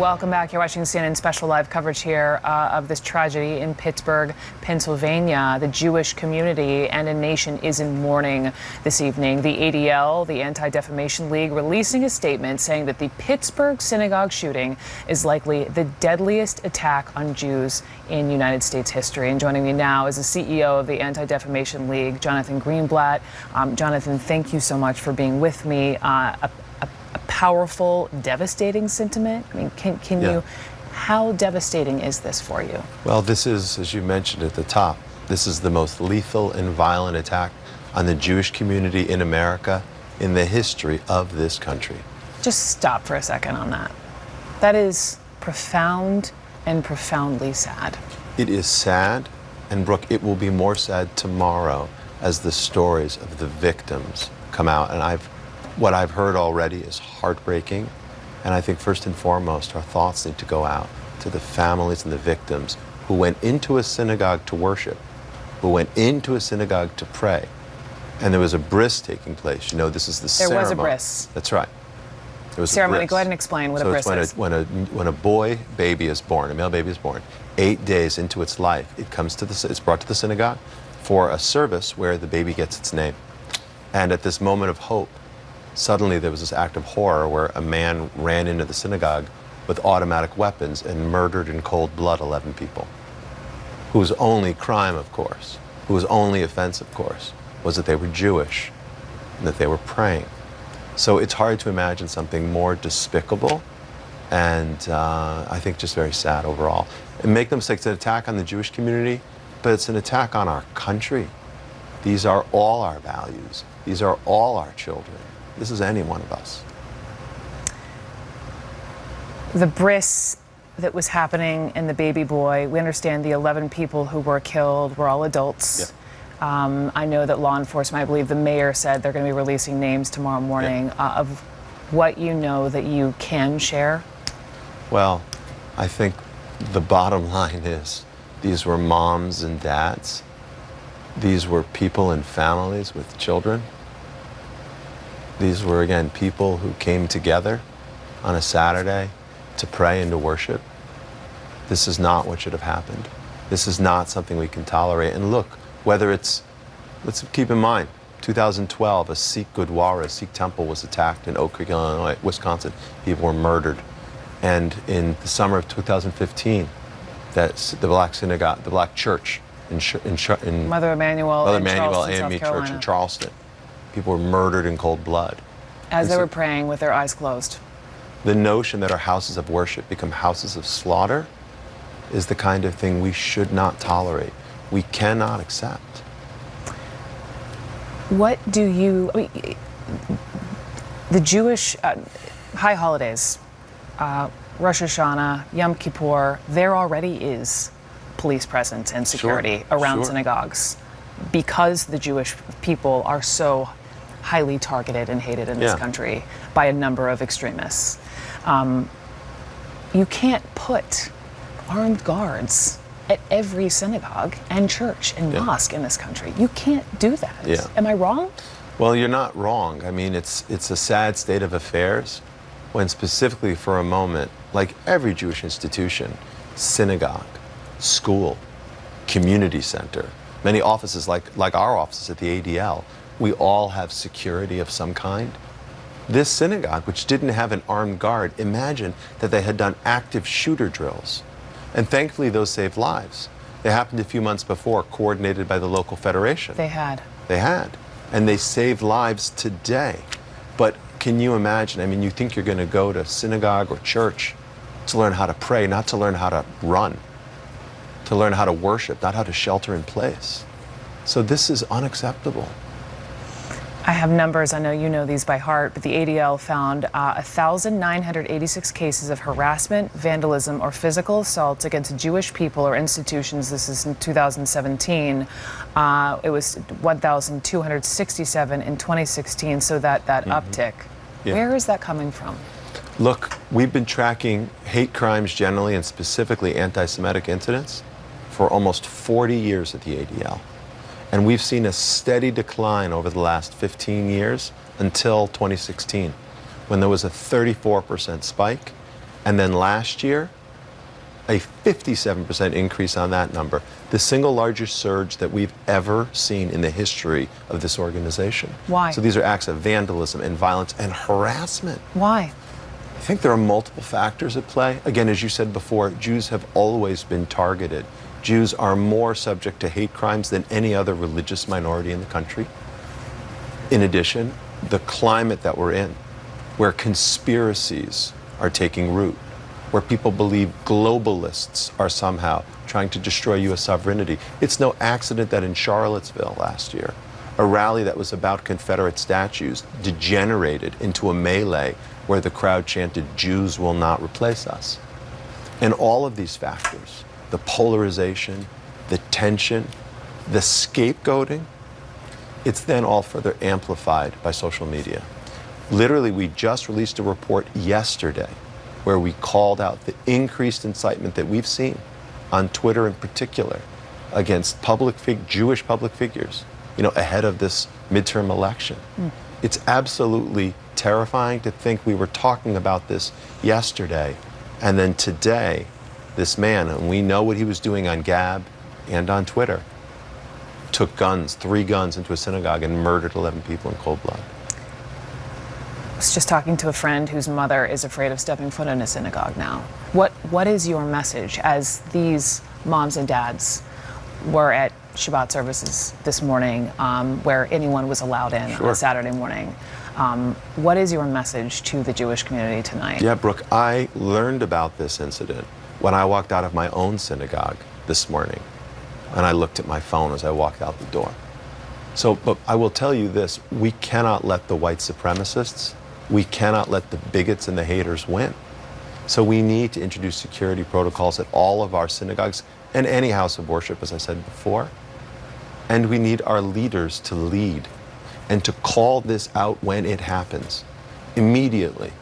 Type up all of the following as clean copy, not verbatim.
welcome back. You're watching CNN special live coverage here of this tragedy in Pittsburgh, Pennsylvania. The Jewish community and a nation is in mourning this evening. The ADL, the Anti-Defamation League, releasing a statement saying that the Pittsburgh synagogue shooting is likely the deadliest attack on Jews in United States history. And joining me now is the CEO of the Anti-Defamation League, Jonathan Greenblatt. Jonathan, thank you so much for being with me. A powerful, devastating sentiment. I mean, can you, how devastating is this for you? Well, this is, as you mentioned at the top, this is the most lethal and violent attack on the Jewish community in America in the history of this country. Just stop for a second on that. That is profound and profoundly sad. It is sad, and Brooke, it will be more sad tomorrow as the stories of the victims come out. And what I've heard already is heartbreaking, and I think first and foremost our thoughts need to go out to the families and the victims who went into a synagogue to worship, who went into a synagogue to pray, and there was a bris taking place. You know, this is the ceremony. There was a bris. That's right. There was ceremony. A bris. Go ahead and explain what a bris is. When a boy baby is born, a male baby is born, 8 days into its life, it's brought to the synagogue for a service where the baby gets its name. And at this moment of hope, suddenly there was this act of horror where a man ran into the synagogue with automatic weapons and murdered in cold blood 11 people. Whose only crime, of course, whose only offense, of course, was that they were Jewish and that they were praying. So it's hard to imagine something more despicable and I think just very sad overall. And make no mistake, it's an attack on the Jewish community, but it's an attack on our country. These are all our values. These are all our children. This is any one of us. The bris that was happening in the baby boy, we understand the 11 people who were killed were all adults. Yeah. I know that law enforcement, I believe the mayor said they're going to be releasing names tomorrow morning. Of what you know that you can share? Well, I think the bottom line is these were moms and dads. These were people and families with children. These were, again, people who came together on a Saturday to pray and to worship. This is not what should have happened. This is not something we can tolerate. And look, whether it's, let's keep in mind, 2012, a Sikh Gurdwara, a Sikh temple was attacked in Oak Creek, Illinois, Wisconsin. People were murdered. And in the summer of 2015, the Black synagogue, the Black church in Mother Emanuel AME Church in Charleston, people were murdered in cold blood. As they were praying with their eyes closed. The notion that our houses of worship become houses of slaughter is the kind of thing we should not tolerate. We cannot accept. What do you, the Jewish high holidays, Rosh Hashanah, Yom Kippur, there already is police presence and security around synagogues because the Jewish people are so highly targeted and hated in this country by a number of extremists. You can't put armed guards at every synagogue and church and mosque in this country. You can't do that. Am I wrong? Well, you're not wrong. I mean, it's a sad state of affairs when specifically for a moment, like every Jewish institution, synagogue, school, community center, many offices like our offices at the ADL, we all have security of some kind. This synagogue, which didn't have an armed guard, imagine that they had done active shooter drills. And thankfully those saved lives. They happened a few months before, coordinated by the local federation. They had. They had. And they saved lives today. But can you imagine, I mean, you think you're going to go to synagogue or church to learn how to pray, not to learn how to run, to learn how to worship, not how to shelter in place. So this is unacceptable. I have numbers, I know you know these by heart, but the ADL found 1,986 cases of harassment, vandalism, or physical assaults against Jewish people or institutions. This is in 2017. It was 1,267 in 2016, so that uptick. Where is that coming from? Look, we've been tracking hate crimes generally and specifically anti-Semitic incidents for almost 40 years at the ADL. And we've seen a steady decline over the last 15 years until 2016, when there was a 34% spike And then last year, a 57% increase on that number, the single largest surge that we've ever seen in the history of this organization. Why? So these are acts of vandalism and violence and harassment. Why? I think there are multiple factors at play. Again, as you said before, Jews have always been targeted. Jews are more subject to hate crimes than any other religious minority in the country. In addition, the climate that we're in, where conspiracies are taking root, where people believe globalists are somehow trying to destroy U.S. sovereignty. It's no accident that in Charlottesville last year, a rally that was about Confederate statues degenerated into a melee where the crowd chanted, "Jews will not replace us." And all of these factors, the polarization, the tension, the scapegoating, it's then all further amplified by social media. Literally, we just released a report yesterday where we called out the increased incitement that we've seen on Twitter in particular against Jewish public figures, ahead of this midterm election. It's absolutely terrifying to think we were talking about this yesterday, and then today, this man, and we know what he was doing on Gab and on Twitter, took 3 guns into a synagogue and murdered 11 people in cold blood. I was just talking to a friend whose mother is afraid of stepping foot in a synagogue now. What is your message as these moms and dads were at Shabbat services this morning, where anyone was allowed in on a Saturday morning? What is your message to the Jewish community tonight? Yeah, Brooke, I learned about this incident when I walked out of my own synagogue this morning, and I looked at my phone as I walked out the door. But I will tell you this, we cannot let the white supremacists, we cannot let the bigots and the haters win. So we need to introduce security protocols at all of our synagogues and any house of worship, as I said before. And we need our leaders to lead and to call this out when it happens, immediately,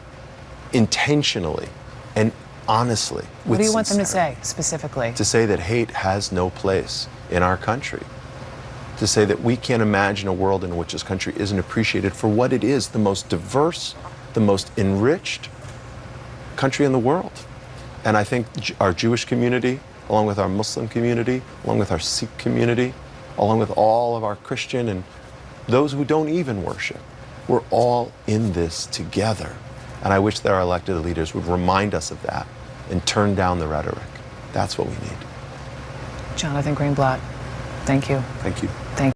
intentionally, and honestly. What do you want them to say specifically? To say that hate has no place in our country. To say that we can't imagine a world in which this country isn't appreciated for what it is, the most diverse, the most enriched country in the world. And I think our Jewish community, along with our Muslim community, along with our Sikh community, along with all of our Christian and those who don't even worship, we're all in this together. And I wish that our elected leaders would remind us of that and turn down the rhetoric. That's what we need. Jonathan Greenblatt, thank you. Thank you. Thank you.